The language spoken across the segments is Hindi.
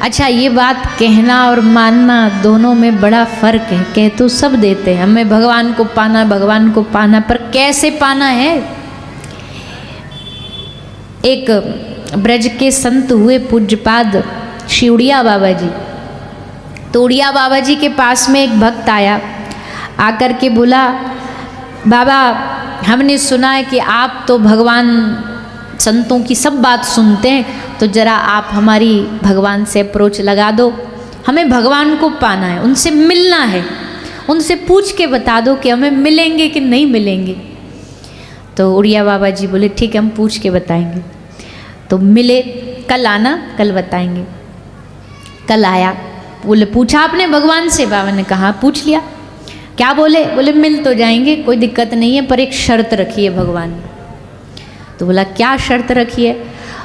अच्छा ये बात कहना और मानना दोनों में बड़ा फर्क है। कह तो सब देते हैं हमें भगवान को पाना, पर कैसे पाना है। एक ब्रज के संत हुए पूज्यपाद श्री उड़िया बाबा जी। तो उड़िया बाबा जी के पास में एक भक्त आया, आकर के बोला, बाबा हमने सुना है कि आप तो भगवान संतों की सब बात सुनते हैं, तो जरा आप हमारी भगवान से अप्रोच लगा दो, हमें भगवान को पाना है, उनसे मिलना है, उनसे पूछ के बता दो कि हमें मिलेंगे कि नहीं मिलेंगे। तो उड़िया बाबा जी बोले ठीक है हम पूछ के बताएंगे। तो मिले, कल आना, कल बताएंगे। कल आया, बोले पूछा आपने भगवान से? बाबा ने कहा पूछ लिया। क्या बोले? बोले मिल तो जाएंगे, कोई दिक्कत नहीं है, पर एक शर्त रखी है भगवान ने। तो बोला क्या शर्त रखी है?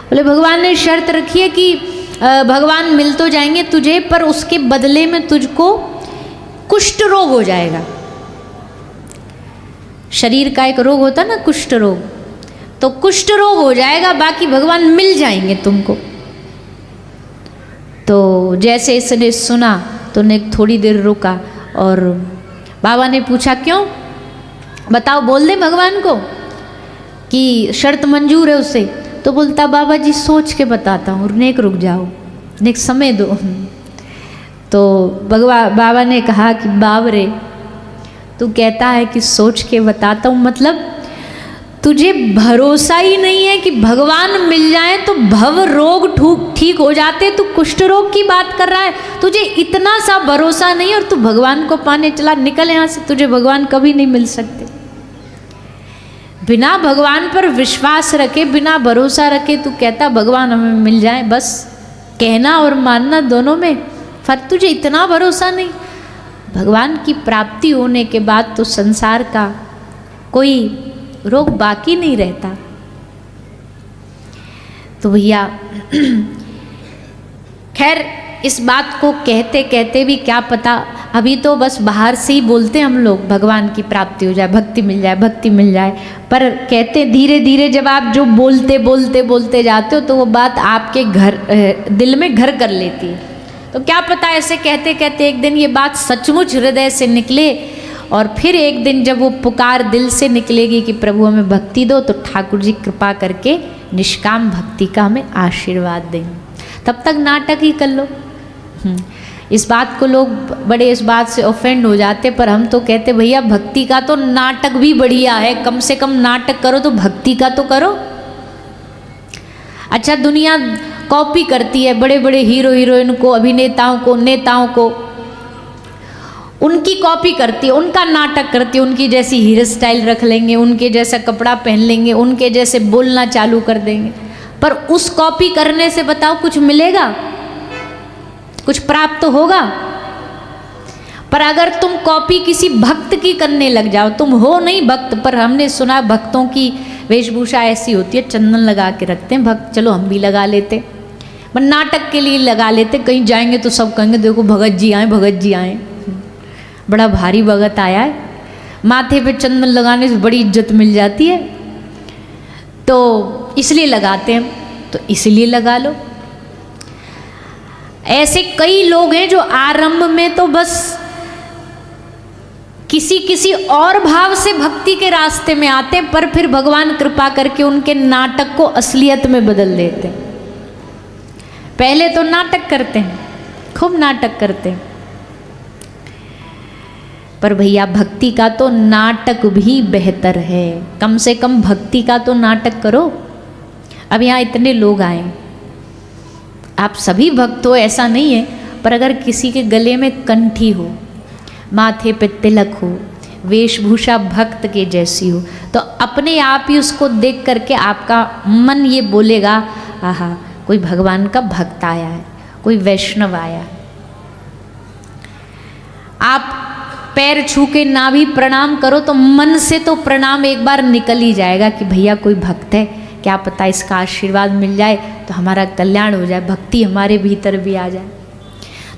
बोले भगवान ने शर्त रखी है कि भगवान मिल तो जाएंगे तुझे, पर उसके बदले में तुझको कुष्ठ रोग हो जाएगा। शरीर का एक रोग होता ना कुष्ठ रोग, तो कुष्ठ रोग हो जाएगा, बाकी भगवान मिल जाएंगे तुमको। तो जैसे इसने सुना तो ने थोड़ी देर रुका और बाबा ने पूछा क्यों, बताओ, बोल दे भगवान को कि शर्त मंजूर है उसे। तो बोलता बाबा जी सोच के बताता हूँ, नेक रुक जाओ, नेक समय दो। तो बाबा ने कहा कि बाब रे तू कहता है कि सोच के बताता हूँ, मतलब तुझे भरोसा ही नहीं है कि भगवान मिल जाए तो भव रोग ठीक हो जाते, तू कुष्ठ रोग की बात कर रहा है, तुझे इतना सा भरोसा नहीं और तू भगवान को पाने चला, निकल यहाँ से, तुझे भगवान कभी नहीं मिल सकते। बिना भगवान पर विश्वास रखे, बिना भरोसा रखे तू कहता भगवान हमें मिल जाए, बस कहना और मानना दोनों में फर्क। तुझे इतना भरोसा नहीं, भगवान की प्राप्ति होने के बाद तो संसार का कोई रोग बाकी नहीं रहता। तो भैया खैर इस बात को कहते कहते भी क्या पता, अभी तो बस बाहर से ही बोलते हम लोग भगवान की प्राप्ति हो जाए, भक्ति मिल जाए, भक्ति मिल जाए, पर कहते धीरे धीरे जब आप जो बोलते जाते हो तो वो बात आपके दिल में घर कर लेती है। तो क्या पता ऐसे कहते कहते एक दिन ये बात सचमुच हृदय से निकले, और फिर एक दिन जब वो पुकार दिल से निकलेगी कि प्रभु हमें भक्ति दो, तो ठाकुर जी कृपा करके निष्काम भक्ति का हमें आशीर्वाद देंगे। तब तक नाटक ही कर लो। इस बात को लोग बड़े इस बात से ऑफेंड हो जाते, पर हम तो कहते भैया भक्ति का तो नाटक भी बढ़िया है, कम से कम नाटक करो तो भक्ति का तो करो। अच्छा दुनिया कॉपी करती है बड़े बड़े हीरो हीरोइन को, अभिनेताओं को, नेताओं को, उनकी कॉपी करती है, उनका नाटक करती है, उनकी जैसी हेयर स्टाइल रख लेंगे, उनके जैसा कपड़ा पहन लेंगे, उनके जैसे बोलना चालू कर देंगे, पर उस कॉपी करने से बताओ कुछ मिलेगा, कुछ प्राप्त तो होगा? पर अगर तुम कॉपी किसी भक्त की करने लग जाओ, तुम हो नहीं भक्त, पर हमने सुना भक्तों की वेशभूषा ऐसी होती है, चंदन लगा के रखते हैं भक्त, चलो हम भी लगा लेते, पर नाटक के लिए लगा लेते, कहीं जाएंगे तो सब कहेंगे देखो भगत जी आए, भगत जी आए, बड़ा भारी भगत आया है, माथे पे चंदन लगाने से बड़ी इज्जत मिल जाती है, तो इसलिए लगाते हैं, तो इसलिए लगा लो। ऐसे कई लोग हैं जो आरंभ में तो बस किसी और भाव से भक्ति के रास्ते में आते हैं, पर फिर भगवान कृपा करके उनके नाटक को असलियत में बदल देते हैं। पहले तो नाटक करते हैं, खूब नाटक करते हैं, पर भैया भक्ति का तो नाटक भी बेहतर है, कम से कम भक्ति का तो नाटक करो। अब यहाँ इतने लोग आए, आप सभी भक्त हो ऐसा नहीं है, पर अगर किसी के गले में कंठी हो, माथे पे तिलक हो, वेशभूषा भक्त के जैसी हो, तो अपने आप ही उसको देख करके आपका मन ये बोलेगा आहा कोई भगवान का भक्त आया है, कोई वैष्णव आया है। आप पैर छू के ना भी प्रणाम करो तो मन से तो प्रणाम एक बार निकल ही जाएगा कि भैया कोई भक्त है, क्या पता इसका आशीर्वाद मिल जाए तो हमारा कल्याण हो जाए, भक्ति हमारे भीतर भी आ जाए।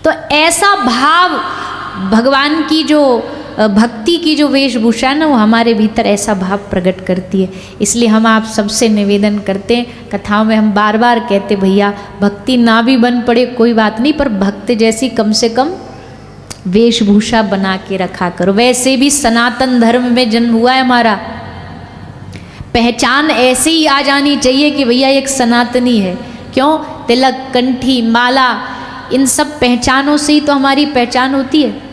तो ऐसा भाव भगवान की जो भक्ति की जो वेशभूषा है ना, वो हमारे भीतर ऐसा भाव प्रकट करती है। इसलिए हम आप सबसे निवेदन करते हैं, कथाओं में हम बार बार कहते भैया भक्ति ना भी बन पड़े कोई बात नहीं, पर भक्त जैसी कम से कम वेशभूषा बना के रखा करो। वैसे भी सनातन धर्म में जन्म हुआ है हमारा, पहचान ऐसे ही आ जानी चाहिए कि भैया एक सनातनी है। क्यों? तिलक, कंठी, माला, इन सब पहचानों से ही तो हमारी पहचान होती है।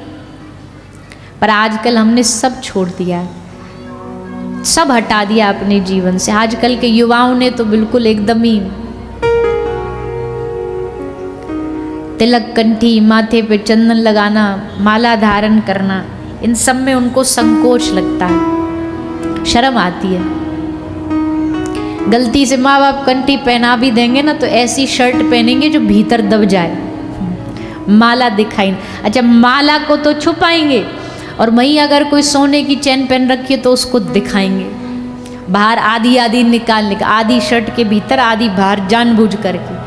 पर आजकल हमने सब छोड़ दिया है, सब हटा दिया अपने जीवन से। आजकल के युवाओं ने तो बिल्कुल एकदम ही तिलक, कंठी, माथे पे चंदन लगाना, माला धारण करना, इन सब में उनको संकोच लगता है, शर्म आती है। गलती से माँ बाप कंठी पहना भी देंगे ना तो ऐसी शर्ट पहनेंगे जो भीतर दब जाए, माला दिखाई। अच्छा, माला को तो छुपाएंगे और वहीं अगर कोई सोने की चैन पहन रखी है तो उसको दिखाएंगे बाहर, आधी आधी निकाल, आधी शर्ट के भीतर आधी बाहर, जानबूझ करके।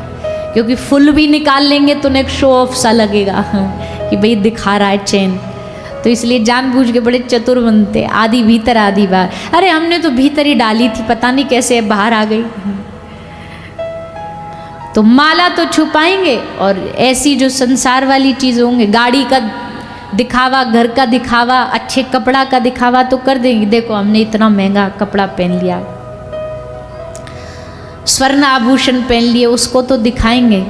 क्योंकि फुल भी निकाल लेंगे तो एक शो ऑफ सा लगेगा कि भाई दिखा रहा है चैन, तो इसलिए जानबूझ के बड़े चतुर बनते, आधी भीतर आधी बाहर। अरे हमने तो भीतर ही डाली थी, पता नहीं कैसे बाहर आ गई। तो माला तो छुपाएंगे और ऐसी जो संसार वाली चीज़ होंगे, गाड़ी का दिखावा, घर का दिखावा, अच्छे कपड़ा का दिखावा तो कर देंगे, देखो हमने इतना महंगा कपड़ा पहन लिया, स्वर्ण आभूषण पहन लिए, उसको तो दिखाएंगे।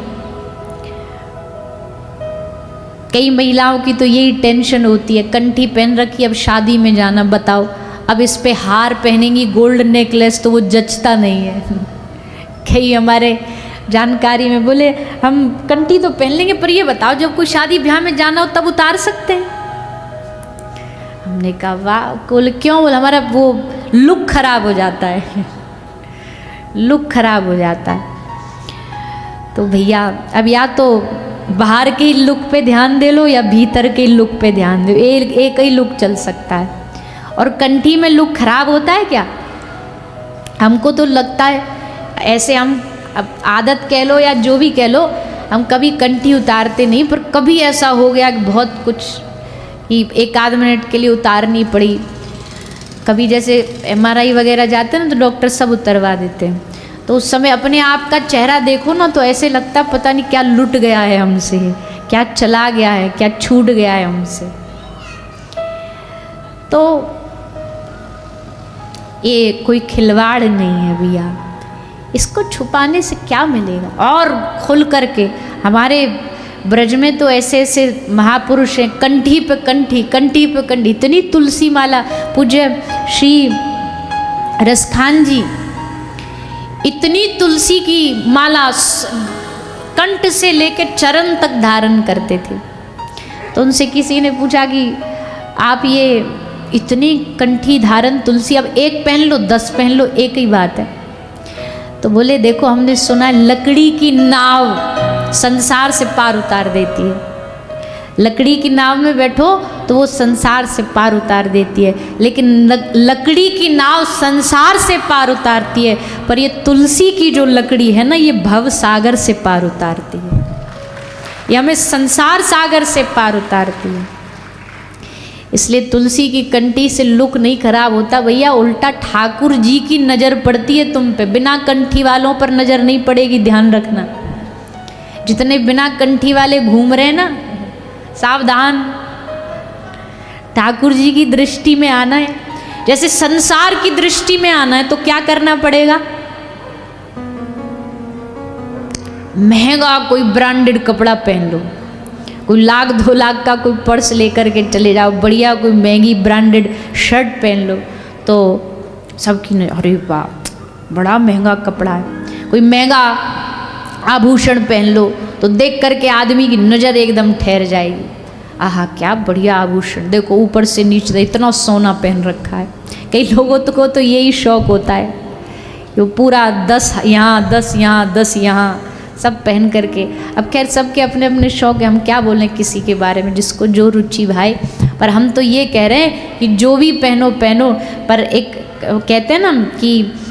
कई महिलाओं की तो यही टेंशन होती है, कंठी पहन रखी, अब शादी में जाना, बताओ अब इस पे हार पहनेंगी, गोल्ड नेकलेस, तो वो जचता नहीं है। कई हमारे जानकारी में बोले हम कंठी तो पहन लेंगे, पर ये बताओ जब कोई शादी ब्याह में जाना हो तब उतार सकते हैं? हमने कहा वाह, बोले क्यों? बोले हमारा वो लुक खराब हो जाता है, लुक खराब हो जाता है। तो भैया अब या तो बाहर के लुक पे ध्यान दे लो या भीतर के लुक पे ध्यान दो, एक ही लुक चल सकता है। और कंठी में लुक खराब होता है क्या? हमको तो लगता है ऐसे, हम अब आदत कह लो या जो भी कह लो, हम कभी कंठी उतारते नहीं, पर कभी ऐसा हो गया कि बहुत कुछ कि एक आध मिनट के लिए उतारनी पड़ी। कभी जैसे MRI वगैरह जाते हैं ना तो डॉक्टर सब उतरवा देते हैं, तो उस समय अपने आप का चेहरा देखो ना तो ऐसे लगता है पता नहीं क्या लुट गया है हमसे, क्या चला गया है, क्या छूट गया है हमसे। तो ये कोई खिलवाड़ नहीं है भैया, इसको छुपाने से क्या मिलेगा? और खुल करके हमारे ब्रज में तो ऐसे ऐसे महापुरुष हैं, कंठी पे कंठी, कंठी पे कंठी, इतनी तुलसी माला। पूज्य श्री रसखान जी इतनी तुलसी की माला कंठ से लेकर चरण तक धारण करते थे। तो उनसे किसी ने पूछा कि आप ये इतनी कंठी धारण तुलसी, अब एक पहन लो 10 पहन लो, एक ही बात है। तो बोले देखो हमने सुना लकड़ी की नाव संसार से पार उतार देती है, लकड़ी की नाव में बैठो तो वो संसार से पार उतार देती है, लेकिन लकड़ी की नाव संसार से पार उतारती है, पर ये तुलसी की जो लकड़ी है ना, ये भव सागर से पार उतारती है, ये हमें संसार सागर से पार उतारती है। इसलिए तुलसी की कंठी से लुक नहीं खराब होता भैया, उल्टा ठाकुर जी की नज़र पड़ती है तुम पे, बिना कंठी वालों पर नज़र नहीं पड़ेगी, ध्यान रखना। जितने बिना कंठी वाले घूम रहे हैं ना, सावधान, ठाकुर जी की दृष्टि में आना है। जैसे संसार की दृष्टि में आना है तो क्या करना पड़ेगा? महंगा कोई ब्रांडेड कपड़ा पहन लो, कोई 1,00,000 2,00,000 का कोई पर्स लेकर के चले जाओ, बढ़िया कोई महंगी ब्रांडेड शर्ट पहन लो तो सबकी अरे वाह बड़ा महंगा कपड़ा है। कोई महंगा आभूषण पहन लो तो देख करके आदमी की नज़र एकदम ठहर जाएगी, आहा क्या बढ़िया आभूषण, देखो ऊपर से नीचे इतना सोना पहन रखा है। कई लोगों को तो यही शौक होता है, वो पूरा 10 यहाँ 10 यहाँ 10 यहाँ सब पहन करके। अब खैर सबके अपने अपने शौक है, हम क्या बोलें किसी के बारे में, जिसको जो रुचि भाई। पर हम तो ये कह रहे हैं कि जो भी पहनो पहनो, पर एक कहते हैं ना कि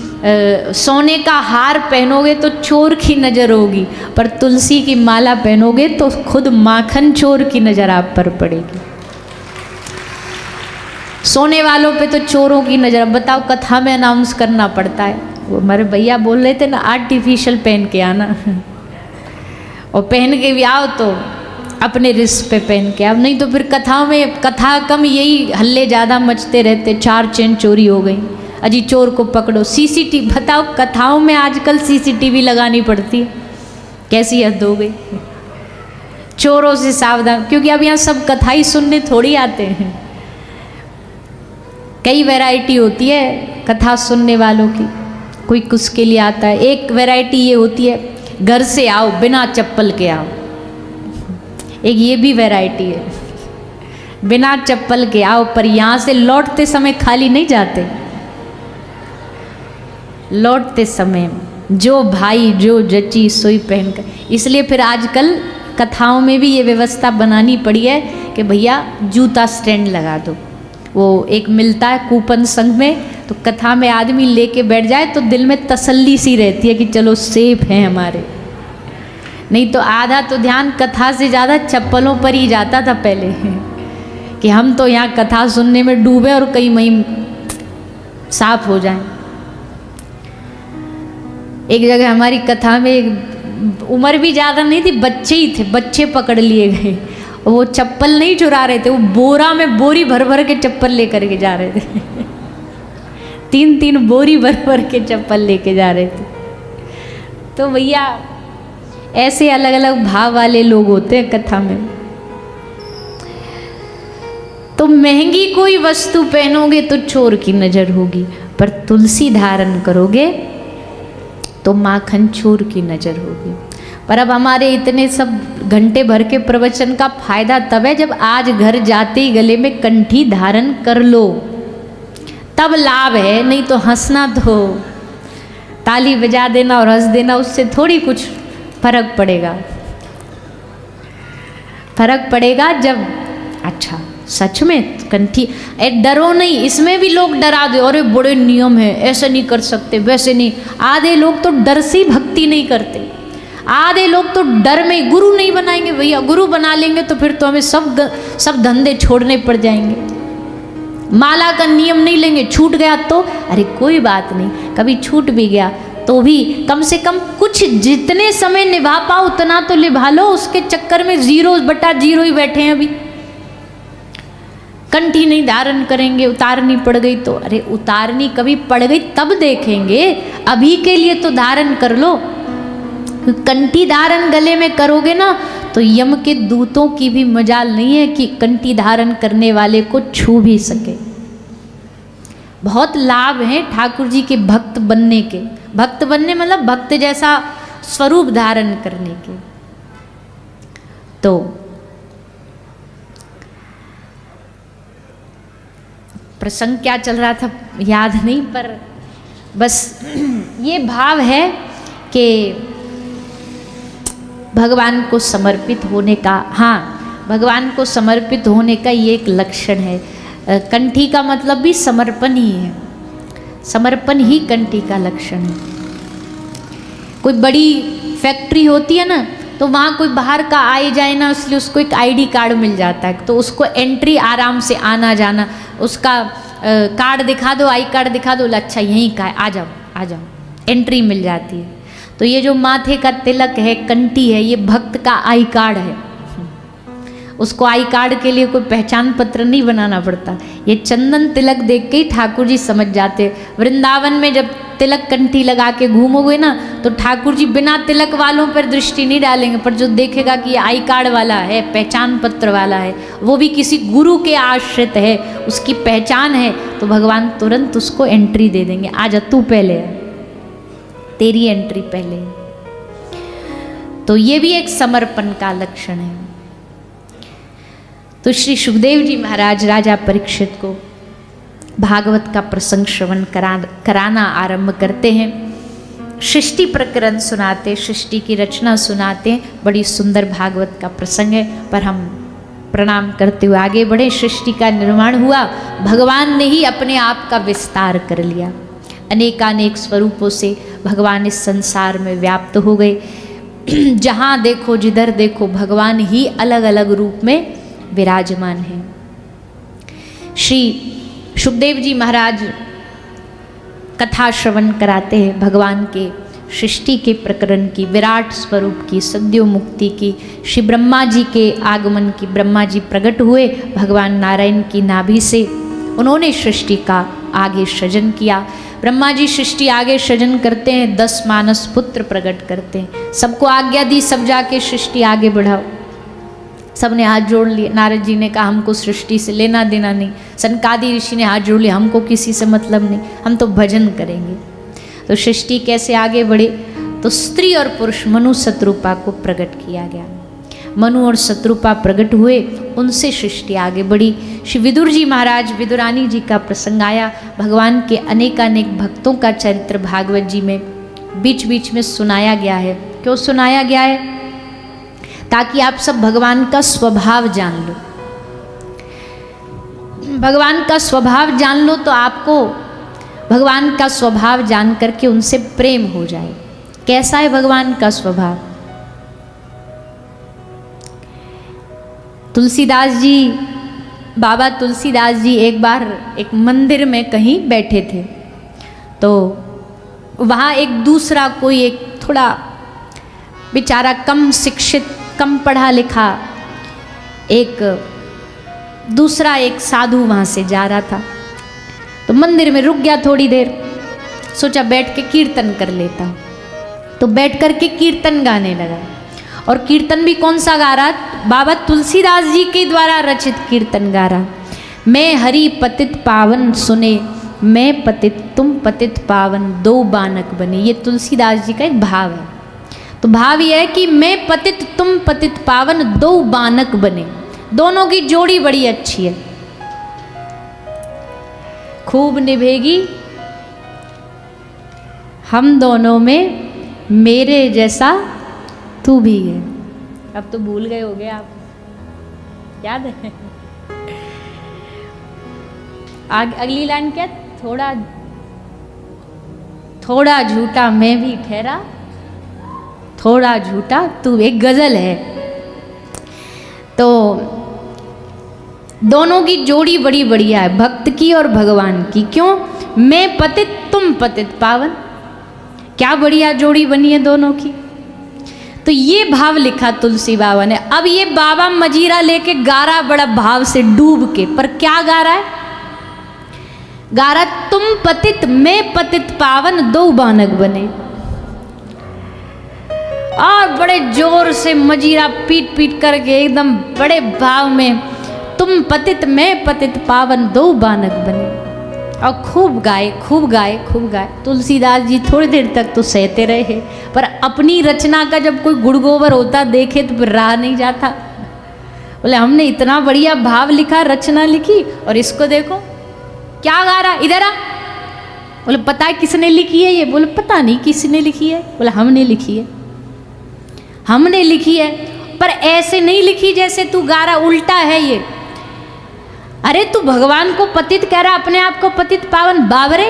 सोने का हार पहनोगे तो चोर की नज़र होगी, पर तुलसी की माला पहनोगे तो खुद माखन चोर की नज़र आप पर पड़ेगी। सोने वालों पे तो चोरों की नज़र। अब बताओ, कथा में अनाउंस करना पड़ता है। वो हमारे भैया बोल रहे थे ना, आर्टिफिशियल पहन के आना और पहन के भी आओ तो अपने रिस्क पे पहन के आओ, नहीं तो फिर कथाओं में, कथा कम यही हल्ले ज़्यादा मचते रहते। 4 चेन चोरी हो गई, अजी चोर को पकड़ो, सीसीटीवी। बताओ, कथाओं में आजकल सीसीटीवी लगानी पड़ती है, कैसी हद हो गई। चोरों से सावधान, क्योंकि अब यहाँ सब कथाई सुनने थोड़ी आते हैं। कई वैरायटी होती है कथा सुनने वालों की, कोई कुछ के लिए आता है। एक वैरायटी ये होती है, घर से आओ बिना चप्पल के आओ। एक ये भी वैरायटी है, बिना चप्पल के आओ, पर यहाँ से लौटते समय खाली नहीं जाते। लौटते समय जो भाई जो जची सोई पहनकर। इसलिए फिर आजकल कथाओं में भी ये व्यवस्था बनानी पड़ी है कि भैया जूता स्टैंड लगा दो। वो एक मिलता है कूपन संघ में, तो कथा में आदमी लेके बैठ जाए तो दिल में तसल्ली सी रहती है कि चलो सेफ हैं हमारे। नहीं तो आधा तो ध्यान कथा से ज़्यादा चप्पलों पर ही जाता था पहले कि हम तो यहाँ कथा सुनने में डूबे और कई महीन साफ हो जाएं। एक जगह हमारी कथा में उम्र भी ज़्यादा नहीं थी, बच्चे ही थे, बच्चे पकड़ लिए गए। वो चप्पल नहीं चुरा रहे थे, वो बोरा में बोरी भर भर के चप्पल लेकर के जा रहे थे 3-3 बोरी भर भर के चप्पल लेके जा रहे थे। तो भैया ऐसे अलग अलग भाव वाले लोग होते हैं कथा में। तो महंगी कोई वस्तु पहनोगे तो चोर की नजर होगी, पर तुलसी धारण करोगे तो माखन चोर की नजर होगी। पर अब हमारे इतने सब घंटे भर के प्रवचन का फायदा तब है जब आज घर जाते ही गले में कंठी धारण कर लो, तब लाभ है। नहीं तो हंसना तो ताली बजा देना और हंस देना, उससे थोड़ी कुछ फर्क पड़ेगा। फर्क पड़ेगा जब अच्छा सच में कंठी। डरो नहीं, इसमें भी लोग डरा दे, अरे बड़े नियम है, ऐसे नहीं कर सकते, वैसे नहीं। आधे लोग तो डर से भक्ति नहीं करते, आधे लोग तो डर में गुरु नहीं बनाएंगे। भैया गुरु बना लेंगे तो फिर तो हमें सब धंधे छोड़ने पड़ जाएंगे। माला का नियम नहीं लेंगे, छूट गया तो अरे कोई बात नहीं, कभी छूट भी गया तो भी कम से कम कुछ जितने समय निभा पाओ उतना तो निभा लो। उसके चक्कर में 0/0 ही बैठे हैं अभी। कंठी नहीं धारण करेंगे, उतारनी पड़ गई तो अरे उतारनी कभी पड़ गई तब देखेंगे, अभी के लिए तो धारण कर लो। कंठी धारण गले में करोगे ना तो यम के दूतों की भी मजाल नहीं है कि कंठी धारण करने वाले को छू भी सके। बहुत लाभ हैं ठाकुर जी के भक्त बनने के। भक्त बनने मतलब भक्त जैसा स्वरूप धारण करने के। तो प्रसंग क्या चल रहा था याद नहीं, पर बस ये भाव है कि भगवान को समर्पित होने का, हाँ भगवान को समर्पित होने का ये एक लक्षण है। कंठी का मतलब भी समर्पण ही है, समर्पण ही कंठी का लक्षण है। कोई बड़ी फैक्ट्री होती है ना, तो वहाँ कोई बाहर का आए जाए ना, इसलिए उसको एक आईडी कार्ड मिल जाता है, तो उसको एंट्री आराम से आना जाना, उसका कार्ड दिखा दो, आई कार्ड दिखा दो, अच्छा यहीं का है, आ जाओ आ जाओ, एंट्री मिल जाती है। तो ये जो माथे का तिलक है, कंठी है, ये भक्त का आई कार्ड है। उसको आई कार्ड के लिए कोई पहचान पत्र नहीं बनाना पड़ता। ये चंदन तिलक देख के ही ठाकुर जी समझ जाते। वृंदावन में जब तिलक कंठी लगा के घूमोगे ना, तो ठाकुर जी बिना तिलक वालों पर दृष्टि नहीं डालेंगे, पर जो देखेगा कि ये आई कार्ड वाला है, पहचान पत्र वाला है, वो भी किसी गुरु के आश्रित है, उसकी पहचान है, तो भगवान तुरंत उसको एंट्री दे देंगे। आजा तू पहले, तेरी एंट्री पहले। तो ये भी एक समर्पण का लक्षण है। तो श्री सुखदेव जी महाराज राजा परीक्षित को भागवत का प्रसंग श्रवण कराना आरंभ करते हैं। सृष्टि प्रकरण सुनाते, सृष्टि की रचना सुनाते। बड़ी सुंदर भागवत का प्रसंग है, पर हम प्रणाम करते हुए आगे बढ़े। सृष्टि का निर्माण हुआ, भगवान ने ही अपने आप का विस्तार कर लिया। अनेकानेक स्वरूपों से भगवान इस संसार में व्याप्त हो गए। जहाँ देखो जिधर देखो भगवान ही अलग अलग रूप में विराजमान है। श्री सुखदेव जी महाराज कथा श्रवण कराते हैं भगवान के सृष्टि के प्रकरण की, विराट स्वरूप की, सद्यो मुक्ति की, श्री ब्रह्मा जी के आगमन की। ब्रह्मा जी प्रकट हुए भगवान नारायण की नाभि से, उन्होंने सृष्टि का आगे सृजन किया। ब्रह्मा जी सृष्टि आगे सृजन करते हैं, 10 मानस पुत्र प्रकट करते हैं, सबको आज्ञा दी सब जाके सृष्टि आगे बढ़ाओ। सबने हाथ जोड़ लिए। नारद जी ने कहा हमको सृष्टि से लेना देना नहीं। सनकादि ऋषि ने हाथ जोड़ लिया, हमको किसी से मतलब नहीं, हम तो भजन करेंगे। तो सृष्टि कैसे आगे बढ़े, तो स्त्री और पुरुष मनु शत्रुपा को प्रकट किया गया। मनु और शत्रुपा प्रकट हुए, उनसे सृष्टि आगे बढ़ी। श्री विदुर जी महाराज, विदुरानी जी का प्रसंग आया। भगवान के अनेकानेक भक्तों का चरित्र भागवत जी में बीच बीच में सुनाया गया है। क्यों सुनाया गया है? ताकि आप सब भगवान का स्वभाव जान लो। भगवान का स्वभाव जान लो तो आपको भगवान का स्वभाव जान करके उनसे प्रेम हो जाए। कैसा है भगवान का स्वभाव? तुलसीदास जी, बाबा तुलसीदास जी एक बार एक मंदिर में कहीं बैठे थे, तो वहाँ एक दूसरा कोई एक थोड़ा बेचारा कम शिक्षित, कम पढ़ा लिखा एक दूसरा एक साधु वहाँ से जा रहा था। तो मंदिर में रुक गया थोड़ी देर, सोचा बैठ के कीर्तन कर लेता हूँ। तो बैठ कर के कीर्तन गाने लगा। और कीर्तन भी कौन सा गा रहा? बाबा तुलसीदास जी के द्वारा रचित कीर्तन गा रहा। मैं हरि पतित पावन सुने, मैं पतित तुम पतित पावन, दो बानक बने। ये तुलसीदास जी का एक भाव है। तो भाव यह है कि मैं पतित तुम पतित पावन, दो बानक बने। दोनों की जोड़ी बड़ी अच्छी है। खूब निभेगी हम दोनों में, मेरे जैसा तू भी है। अब तो भूल गए होगे आप, याद है? अगली लाइन क्या? थोड़ा झूठा मैं भी ठहरा, थोड़ा झूठा तू। एक गजल है। तो दोनों की जोड़ी बड़ी बढ़िया है, भक्त की और भगवान की। क्यों? मैं पतित तुम पतित पावन, क्या बढ़िया जोड़ी बनी है दोनों की। तो ये भाव लिखा तुलसी बाबा ने। अब ये बाबा मजीरा लेके गा रहा बड़ा भाव से डूब के, पर क्या गा रहा है? गा रहा तुम पतित मैं पतित पावन, दो बानक बने। और बड़े जोर से मजीरा पीट पीट करके एकदम बड़े भाव में, तुम पतित मैं पतित पावन, दो बानक बने। और खूब गाए खूब गाए खूब गाए। तुलसीदास जी थोड़ी देर तक तो सहते रहे, पर अपनी रचना का जब कोई गुड़गोबर होता देखे तो फिर रहा नहीं जाता। बोले हमने इतना बढ़िया भाव लिखा, रचना लिखी, और इसको देखो क्या गा रहा, इधर आ। बोले पता है किसने लिखी है ये? बोले पता नहीं किसने लिखी है। बोले हमने लिखी है, हमने लिखी है, पर ऐसे नहीं लिखी जैसे तू गा रहा, उल्टा है ये। अरे तू भगवान को पतित कह रहा, अपने आप को पतित पावन, बाबरे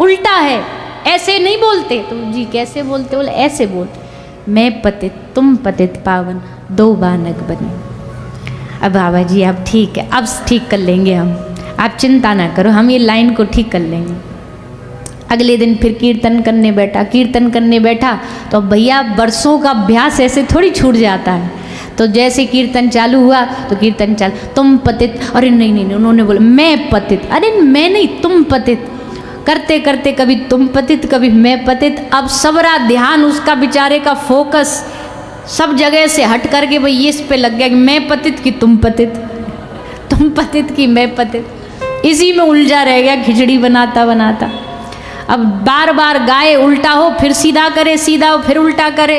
उल्टा है, ऐसे नहीं बोलते। तो जी कैसे बोलते? बोले ऐसे बोल, मैं पतित तुम पतित पावन, दो बानक बने। अब बाबा जी अब ठीक है, अब ठीक कर लेंगे हम, आप चिंता ना करो, हम ये लाइन को ठीक कर लेंगे। अगले दिन फिर कीर्तन करने बैठा। कीर्तन करने बैठा तो भैया बरसों का अभ्यास ऐसे थोड़ी छूट जाता है। तो जैसे कीर्तन चालू हुआ तो कीर्तन चालू, तुम पतित, अरे नहीं नहीं, उन्होंने बोला मैं पतित, अरे मैं नहीं तुम पतित। करते करते कभी तुम पतित कभी मैं पतित। अब सबरा ध्यान उसका बेचारे का फोकस सब जगह से हट करके भाई ये इस पे लग गया कि मैं पतित की तुम पतित, तुम पतित की मैं पतित। इसी में उलझा रह गया, खिचड़ी बनाता बनाता। अब बार बार गाए, उल्टा हो फिर सीधा करे, सीधा हो फिर उल्टा करे।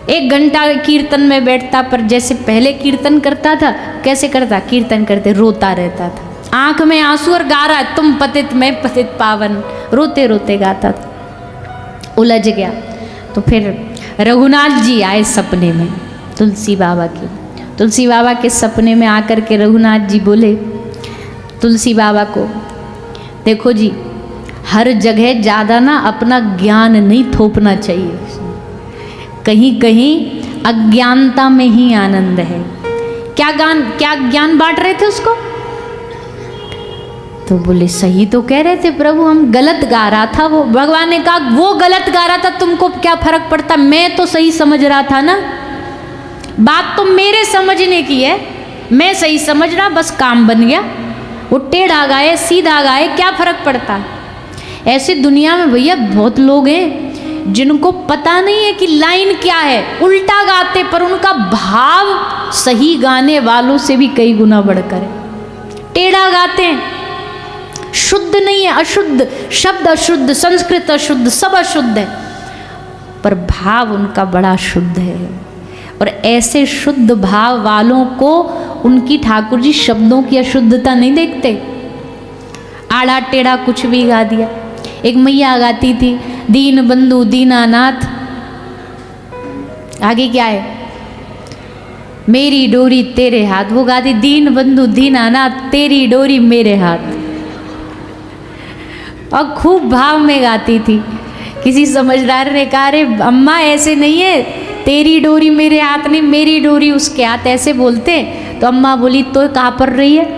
1 घंटा कीर्तन में बैठता, पर जैसे पहले कीर्तन करता था कैसे करता? कीर्तन करते रोता रहता था, आंख में आंसू, और गा रहा है तुम पतित मैं पतित पावन, रोते रोते गाता था। उलझ गया। तो फिर रघुनाथ जी आए सपने में तुलसी बाबा के। तुलसी बाबा के सपने में आकर के रघुनाथ जी बोले तुलसी बाबा को, देखो जी हर जगह ज़्यादा ना अपना ज्ञान नहीं थोपना चाहिए, कहीं कहीं अज्ञानता में ही आनंद है। क्या ज्ञान बांट रहे थे उसको? तो बोले सही तो कह रहे थे प्रभु, हम गलत गा रहा था। वो भगवान ने कहा वो गलत गा रहा था, तुमको क्या फर्क पड़ता, मैं तो सही समझ रहा था ना। बात तो मेरे समझने की है, मैं सही समझ रहा, बस काम बन गया। वो टेढ़ा गाए सीधा गाए क्या फर्क पड़ता है। ऐसे दुनिया में भैया बहुत लोग हैं जिनको पता नहीं है कि लाइन क्या है, उल्टा गाते, पर उनका भाव सही गाने वालों से भी कई गुना बढ़कर है। टेढ़ा गाते हैं, शुद्ध नहीं है, अशुद्ध, शब्द अशुद्ध, संस्कृत अशुद्ध, सब अशुद्ध है, पर भाव उनका बड़ा शुद्ध है। और ऐसे शुद्ध भाव वालों को उनकी ठाकुर जी शब्दों की अशुद्धता नहीं देखते। आड़ा टेढ़ा कुछ भी गा दिया। एक मैया गाती थी, दीन बंधु दीनानाथ, आगे क्या है, मेरी डोरी तेरे हाथ, वो गाती दीन बंधु दीनानाथ तेरी डोरी मेरे हाथ, और खूब भाव में गाती थी। किसी समझदार ने कहा अरे अम्मा ऐसे नहीं है, तेरी डोरी मेरे हाथ नहीं, मेरी डोरी उसके हाथ, ऐसे बोलते। तो अम्मा बोली तो कहाँ पर रही है,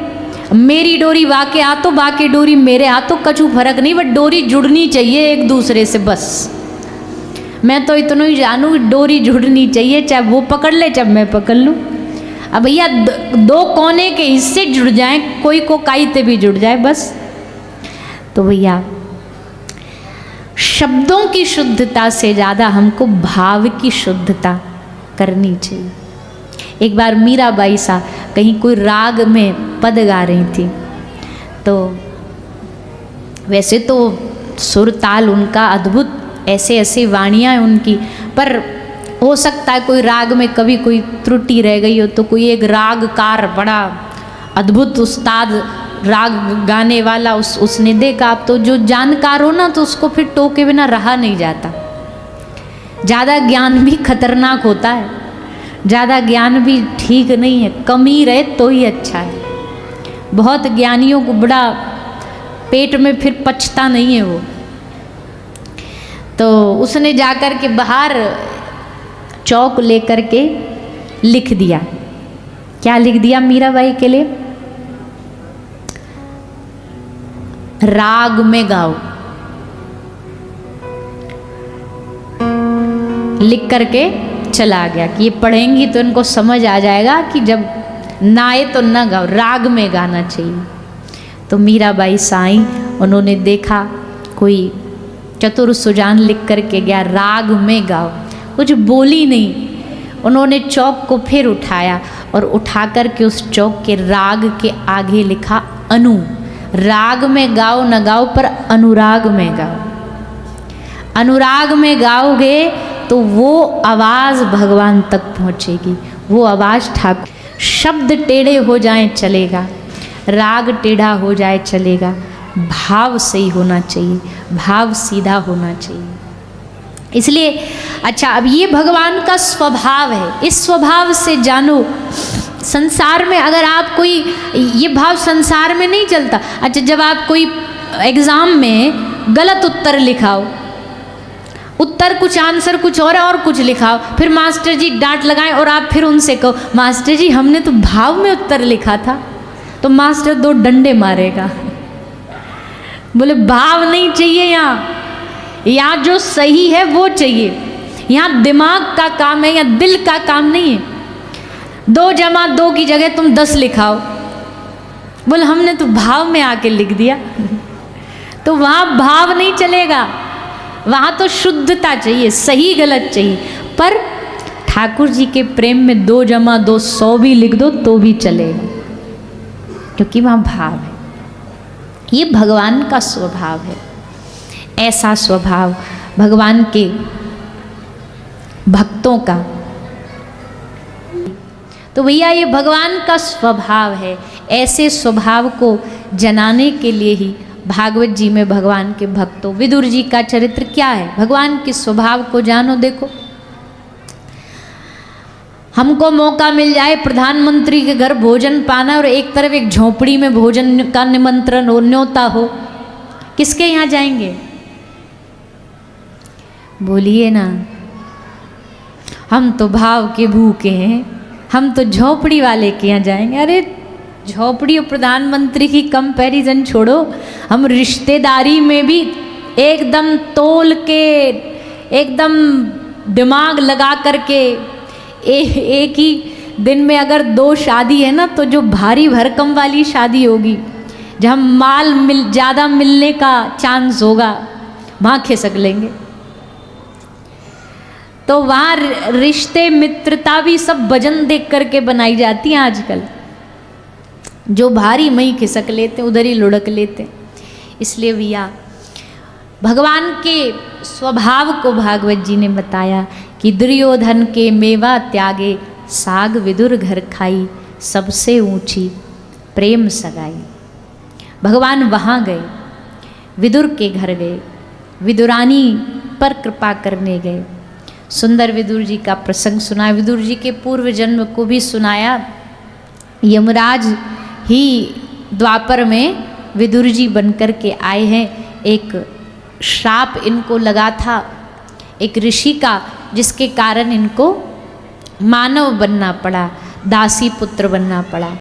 मेरी डोरी वाके हाथों, बाकी डोरी मेरे हाथों, कछु फर्क नहीं, बट डोरी जुड़नी चाहिए एक दूसरे से बस। मैं तो इतना ही जानू डोरी जुड़नी चाहिए, चाहे वो पकड़ ले चाहे मैं पकड़ लूँ। अब भैया दो कोने के हिस्से जुड़ जाएं, कोई को काईते भी जुड़ जाए बस। तो भैया शब्दों की शुद्धता से ज़्यादा हमको भाव की शुद्धता करनी चाहिए। एक बार मीराबाई सा कहीं कोई राग में पद गा रही थी, तो वैसे तो सुर ताल उनका अद्भुत, ऐसे ऐसे वाणियाँ हैं उनकी, पर हो सकता है कोई राग में कभी कोई त्रुटि रह गई हो, तो कोई एक रागकार बड़ा अद्भुत उस्ताद राग गाने वाला उसने देखा। आप तो जो जानकार हो ना, तो उसको फिर टोके बिना रहा नहीं जाता। ज़्यादा ज्ञान भी खतरनाक होता है, ज़्यादा ज्ञान भी ठीक नहीं है, कम ही रहे तो ही अच्छा है। बहुत ज्ञानियों को बड़ा पेट में फिर पचता नहीं है वो। तो उसने जाकर के बाहर चौक लेकर के लिख दिया। क्या लिख दिया मीराबाई के लिए, राग में गाओ, लिख करके चला गया कि ये पढ़ेंगी तो इनको समझ आ जाएगा कि जब ना आए तो ना गाओ, राग में गाना चाहिए। तो मीराबाई साईं, उन्होंने देखा कोई चतुर सुजान लिख करके गया, राग में गाओ, कुछ बोली नहीं। उन्होंने चौक को फिर उठाया और उठा कर के उस चौक के राग के आगे लिखा अनु। राग में गाओ न गाओ, पर अनुराग में गाओ। अनुराग में गाओगे तो वो आवाज़ भगवान तक पहुँचेगी, वो आवाज़ ठाकुर। शब्द टेढ़े हो जाएं चलेगा, राग टेढ़ा हो जाए चलेगा, भाव सही होना चाहिए, भाव सीधा होना चाहिए। इसलिए अच्छा, अब ये भगवान का स्वभाव है, इस स्वभाव से जानो। संसार में अगर आप कोई, ये भाव संसार में नहीं चलता। अच्छा, जब आप कोई एग्ज़ाम में गलत उत्तर लिखाओ, उत्तर कुछ आंसर कुछ और कुछ लिखाओ, फिर मास्टर जी डांट लगाएं और आप फिर उनसे कहो मास्टर जी हमने तो भाव में उत्तर लिखा था, तो मास्टर 2 डंडे मारेगा। बोले भाव नहीं चाहिए यहाँ जो सही है वो चाहिए। यहाँ दिमाग का काम है या दिल का काम नहीं है। 2 जमा 2 की जगह तुम 10 लिखाओ, बोले हमने तो भाव में आके लिख दिया। तो वहाँ भाव नहीं चलेगा, वहाँ तो शुद्धता चाहिए, सही गलत चाहिए। पर ठाकुर जी के प्रेम में 2 जमा 2 100 भी लिख दो तो भी चलेगा, क्योंकि वहाँ भाव है। ये भगवान का स्वभाव है। ऐसा स्वभाव भगवान के भक्तों का। तो भैया ये भगवान का स्वभाव है। ऐसे स्वभाव को जनाने के लिए ही भागवत जी में भगवान के भक्तों, विदुर जी का चरित्र क्या है, भगवान के स्वभाव को जानो। देखो, हमको मौका मिल जाए प्रधानमंत्री के घर भोजन पाना और एक तरफ एक झोपड़ी में भोजन का निमंत्रण हो, न्योता हो, किसके यहाँ जाएंगे? बोलिए ना। हम तो भाव के भूखे हैं, हम तो झोपड़ी वाले के यहाँ जाएंगे। अरे झोपड़ी और प्रधानमंत्री की कंपैरिजन छोड़ो, हम रिश्तेदारी में भी एकदम तोल के, एकदम दिमाग लगा करके एक ही दिन में अगर 2 शादी है ना, तो जो भारी भरकम वाली शादी होगी, जहाँ माल ज़्यादा मिलने का चांस होगा, वहाँ खिसक लेंगे। तो वहाँ रिश्ते मित्रता भी सब वजन देख करके बनाई जाती हैं आजकल। जो भारी मई खिसक लेते, उधर ही लुढ़क लेते। इसलिए भैया भगवान के स्वभाव को भागवत जी ने बताया कि दुर्योधन के मेवा त्यागे, साग विदुर घर खाई, सबसे ऊंची प्रेम सगाई। भगवान वहाँ गए, विदुर के घर गए, विदुरानी पर कृपा करने गए। सुंदर विदुर जी का प्रसंग सुनाया, विदुर जी के पूर्व जन्म को भी सुनाया। यमराज ही द्वापर में विदुर जी बनकर के आए हैं। एक श्राप इनको लगा था एक ऋषि का, जिसके कारण इनको मानव बनना पड़ा, दासी पुत्र बनना पड़ा।